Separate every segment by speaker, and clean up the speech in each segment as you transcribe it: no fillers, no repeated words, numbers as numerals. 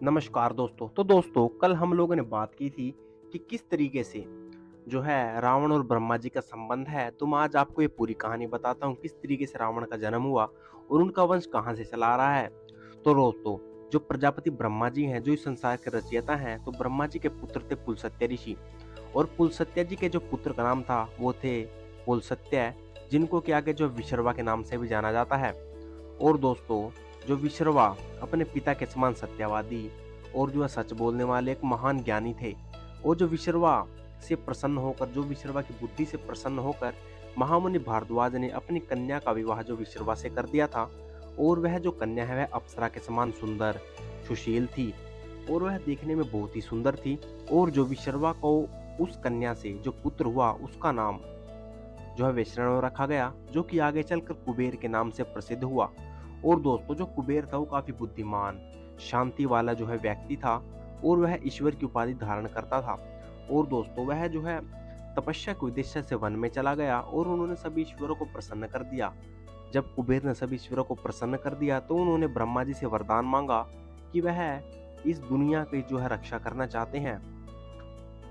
Speaker 1: नमस्कार दोस्तों। तो दोस्तों कल हम लोगों ने बात की थी कि किस तरीके से जो है रावण और ब्रह्मा जी का संबंध है। तो मैं आज आपको ये पूरी कहानी बताता हूँ किस तरीके से रावण का जन्म हुआ और उनका वंश कहाँ से चला आ रहा है। तो दोस्तों जो प्रजापति ब्रह्मा जी हैं, जो इस संसार के रचयिता हैं, तो ब्रह्मा जी के पुत्र थे पुलसत्य ऋषि। और पुलसत्य जी के जो पुत्र का नाम था वो थे पुलसत्य, जिनको के आगे जो विशर्वा के नाम से भी जाना जाता है। और दोस्तों जो विश्रवा अपने पिता के समान सत्यवादी और जो है सच बोलने वाले एक महान ज्ञानी थे। और जो विश्रवा से प्रसन्न होकर, जो विश्रवा की बुद्धि से प्रसन्न होकर महामुनि भारद्वाज ने अपनी कन्या का विवाह जो विश्रवा से कर दिया था। और वह जो कन्या है वह अप्सरा के समान सुंदर सुशील थी और वह देखने में बहुत ही सुंदर थी। और जो विश्रवा को उस कन्या से जो पुत्र हुआ उसका नाम जो है वैष्णव रखा गया, जो कि आगे चलकर कुबेर के नाम से प्रसिद्ध हुआ। और दोस्तों जो कुबेर था वो काफी बुद्धिमान शांति वाला जो है व्यक्ति था और वह ईश्वर की उपाधि धारण करता था। और दोस्तों वह जो है तपस्या के उद्देश्य से वन में चला गया और उन्होंने सभी ईश्वरों को प्रसन्न कर दिया। जब कुबेर ने सभी ईश्वरों को प्रसन्न कर दिया तो उन्होंने ब्रह्मा जी से वरदान मांगा कि वह इस दुनिया की जो है रक्षा करना चाहते हैं।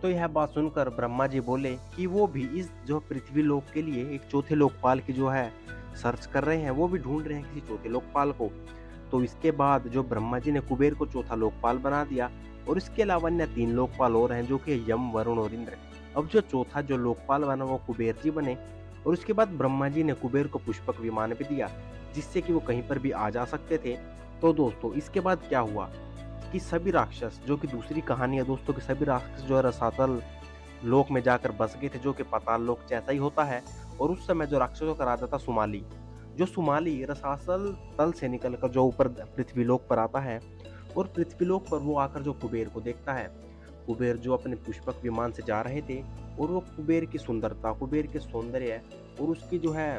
Speaker 1: तो यह बात सुनकर ब्रह्मा जी बोले कि वो भी इस जो पृथ्वी लोक के लिए एक चौथे लोकपाल की जो है सर्च कर रहे हैं, वो भी ढूंढ रहे हैं किसी चौथे लोकपाल को। तो इसके बाद जो ब्रह्मा जी ने कुबेर को चौथा लोकपाल बना दिया और इसके अलावा अन्य 3 लोकपाल और हैं, जो कि यम, वरुण और इंद्र। अब जो चौथा जो लोकपाल बना वो कुबेर जी बने। और उसके बाद ब्रह्मा जी ने कुबेर को पुष्पक विमान भी दिया, जिससे कि वो कहीं पर भी आ जा सकते थे। तो दोस्तों इसके बाद क्या हुआ कि सभी राक्षस, जो कि दूसरी कहानी है दोस्तों, कि सभी राक्षस जो है रसातल लोक में जाकर बस गए थे, जो कि पाताल लोक जैसा ही होता है। और उस समय जो राक्षसों का राजा था सुमाली, जो सुमाली रसातल तल से निकलकर जो ऊपर पृथ्वीलोक पर आता है। और पृथ्वीलोक पर वो आकर जो कुबेर को देखता है। कुबेर जो अपने पुष्पक विमान से जा रहे थे और वो कुबेर की सुंदरता, कुबेर के सौंदर्य और उसकी जो है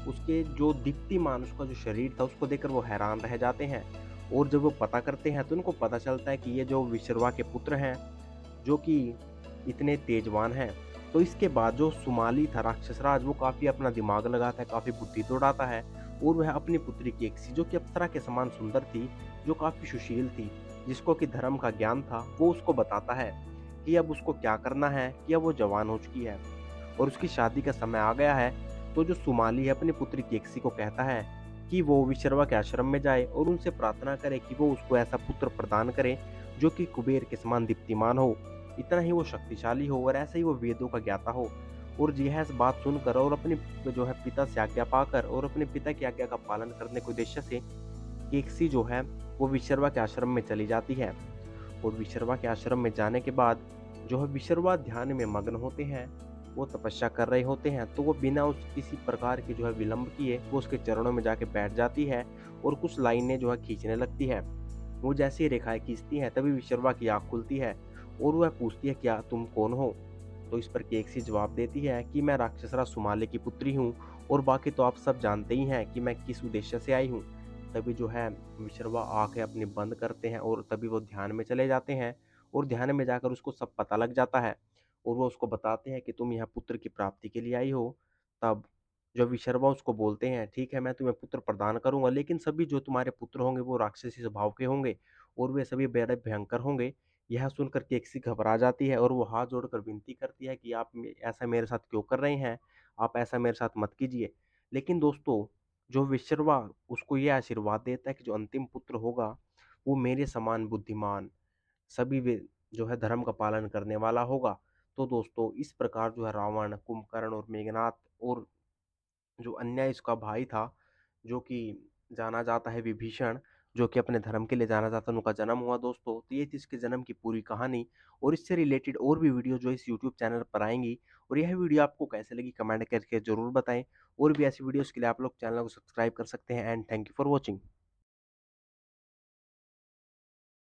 Speaker 1: उसके जो दीप्तिमान उसका जो शरीर था उसको देखकर वो हैरान रह जाते हैं। और जब वो पता करते हैं तो उनको पता चलता है कि ये जो विश्रवा के पुत्र हैं, जो कि इतने तेजवान हैं। तो इसके बाद जो सुमाली था राक्षस राज, वो काफी अपना दिमाग लगाता है, काफी बुद्धि दौड़ाता है। और वह अपनी पुत्री केकसी, जो कि अप्सरा के समान सुंदर थी, जो काफी सुशील थी, जिसको कि धर्म का ज्ञान था, वो उसको बताता है कि अब उसको क्या करना है, कि अब वो जवान हो चुकी है और उसकी शादी का समय आ गया है। तो जो सुमाली है अपनी पुत्री केकसी को कहता है कि वो विश्रवा के आश्रम में जाए और उनसे प्रार्थना करे कि वो उसको ऐसा पुत्र प्रदान करे जो कि कुबेर के समान दीप्तिमान हो, इतना ही वो शक्तिशाली हो और ऐसे ही वो वेदों का ज्ञाता हो। और यह बात सुनकर और अपने जो है पिता से आज्ञा पाकर और अपने पिता की आज्ञा का पालन करने के उद्देश्य से केकसी जो है वो विश्रवा के आश्रम में चली जाती है। और विश्रवा के आश्रम में जाने के बाद जो है विश्रवा ध्यान में मग्न होते हैं, वो तपस्या कर रहे होते हैं। तो वो बिना उस किसी प्रकार की जो है विलंब किए वो उसके चरणों में जाके बैठ जाती है और कुछ लाइनें जो है खींचने लगती है। वो जैसे ही रेखाएं खींचती हैं तभी विश्रवा की आंख खुलती है और वह पूछती है क्या तुम कौन हो। तो इस पर केकसी जवाब देती है कि मैं राक्षसराज सुमाले की पुत्री हूँ और बाकी तो आप सब जानते ही हैं कि मैं किस उद्देश्य से आई हूँ। तभी जो है विश्रवा आंखें अपनी बंद करते हैं और तभी वो ध्यान में चले जाते हैं। और ध्यान में जाकर उसको सब पता लग जाता है और वो उसको बताते हैं कि तुम यहाँ पुत्र की प्राप्ति के लिए आई हो। तब जो विशर्वा उसको बोलते हैं ठीक है मैं तुम्हें पुत्र प्रदान करूंगा, लेकिन सभी जो तुम्हारे पुत्र होंगे वो राक्षसी स्वभाव के होंगे और वे सभी बड़े भयंकर होंगे। यह सुनकर केकसी घबरा जाती है और वो हाथ जोड़कर विनती करती है कि आप ऐसा मेरे साथ क्यों कर रहे हैं, आप ऐसा मेरे साथ मत कीजिए। लेकिन दोस्तों जो विशर्वा उसको यह आशीर्वाद देता है कि जो अंतिम पुत्र होगा वो मेरे समान बुद्धिमान, सभी वे जो है धर्म का पालन करने वाला होगा। तो दोस्तों इस प्रकार जो है रावण, कुंभकर्ण और मेघनाथ और जो अन्य इसका भाई था, जो कि जाना जाता है विभीषण, जो कि अपने धर्म के लिए जाना जाता है, उनका जन्म हुआ दोस्तों। तो ये थी इसके जन्म की पूरी कहानी। और इससे रिलेटेड और भी वीडियो जो इस यूट्यूब चैनल पर आएंगी। और यह वीडियो आपको कैसे लगी कमेंट करके जरूर बताएं। और भी ऐसी वीडियोस के लिए आप लोग चैनल को सब्सक्राइब कर सकते हैं। And thank you for watching.